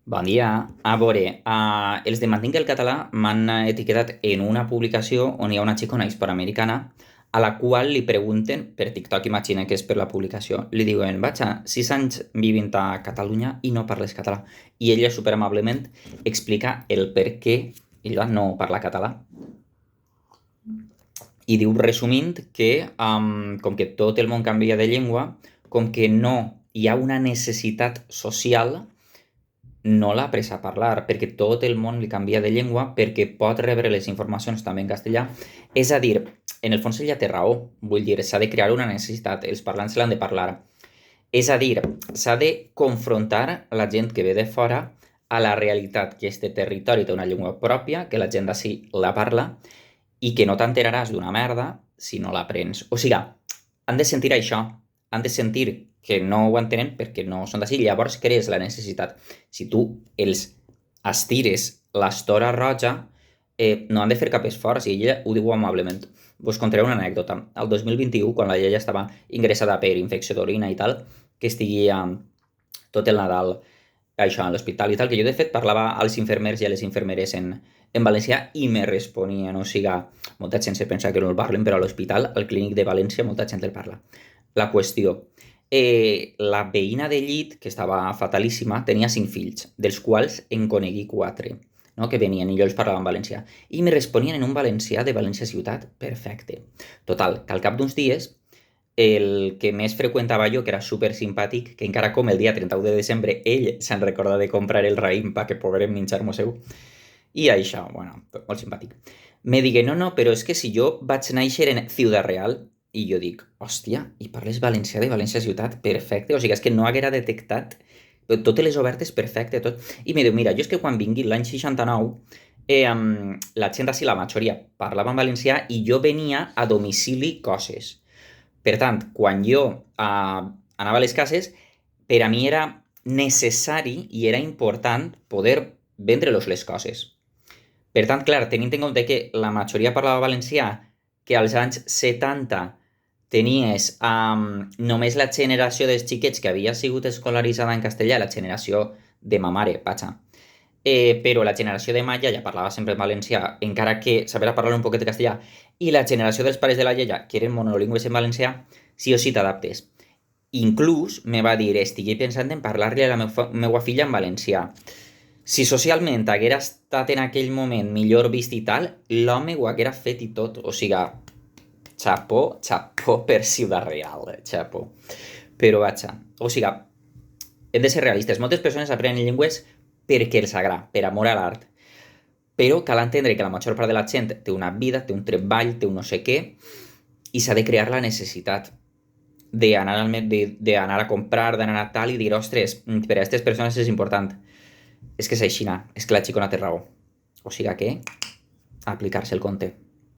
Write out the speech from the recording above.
Bon dia. A veure, els de Mantinc el Català m'han etiquetat en una publicació on hi ha una xica, una hispanoamericana, a la qual li pregunten, per TikTok imagina que és per la publicació, li diuen, vaig a 6 anys vivint a Catalunya i no parles català. I ella, superamablement, explica el per què ella no parla català. I diu, resumint, que com que tot el món canvia de llengua, com que no hi ha una necessitat social, no l'ha pres a parlar, perquè tot el món li canvia de llengua, perquè pot rebre les informacions també en castellà. És a dir, en el fons ella té raó, vull dir, s'ha de crear una necessitat, els parlants l'han de parlar. És a dir, s'ha de confrontar la gent que ve de fora a la realitat que este territori té una llengua pròpia, que la gent d'ací la parla, i que no t'enteraràs d'una merda si no l'aprens. O sigui, han de sentir això, han de sentir que no ho entenen perquè no són d'ací, llavors crees la necessitat. Si tu els estires l'estora roja, no han de fer cap esforç, i ella ho diu amablement. Vos contaré una anècdota. El 2021, quan la iaia estava ingressada per infecció d'orina i tal, que estigui tot el Nadal això, a l'hospital i tal, que jo de fet parlava als infermers i a les infermeres en valencià i me responien, o sigui, molta gent se pensa que no el parlen, però a l'hospital, al clínic de València, molta gent el parla. La qüestió, la veïna de llit, que estava fatalíssima, tenia 5 fills, dels quals en conegui 4, no? Que venien i jo els parlava en valencià. I me responien en un valencià de València ciutat perfecte. Total, que al cap d'uns dies el que més freqüentava jo, que era super simpàtic, que encara com el dia 31 de desembre, ell se'n recorda de comprar el raïm perquè poguérem menjar-mos-ho. I això, bueno, molt simpàtic. Me digué, no, però és que si jo vaig néixer en Ciudad Real, i jo dic, hòstia, i parles valencià de València ciutat, perfecte, o sigui, és que no haguera detectat totes les obertes perfecte, tot. I me diu, mira, jo és que quan vingui l'any 69, la gent d'ací, la majoria, parlava en valencià i jo venia a domicili coses. Per tant, quan jo anava a les cases, per a mi era necessari i era important poder vendre-los les coses. Per tant, clar, tenint en compte que la majoria parlava valencià, que als anys 70 tenies només la generació dels xiquets que havia sigut escolaritzada en castellà, la generació de ma mare, vaja, però la generació de ma iaia parlava sempre en valencià, encara que sabera parlar un poquet de castellà, i la generació dels pares de la iaia, que eren monolingües en valencià, sí o sí t'adaptes. Inclús me va dir, estigui pensant en parlar-li a la meva filla en valencià. Si socialment haguera estat en aquell moment millor vist i tal, l'home ho haguera fet i tot. O sigui, xapó per Ciudad Real, xapó. Però vaja, o sigui, hem de ser realistes. Moltes persones aprenen llengües perquè els agrada, per amor a l'art. Però cal entendre que la major part de la gent té una vida, té un treball, té un no sé què, i s'ha de crear la necessitat d'anar a comprar, d'anar a tal i dir, ostres, per a aquestes persones és important. És que és aixina, és que la xicona té raó. O sigui que, aplicar-se el conte.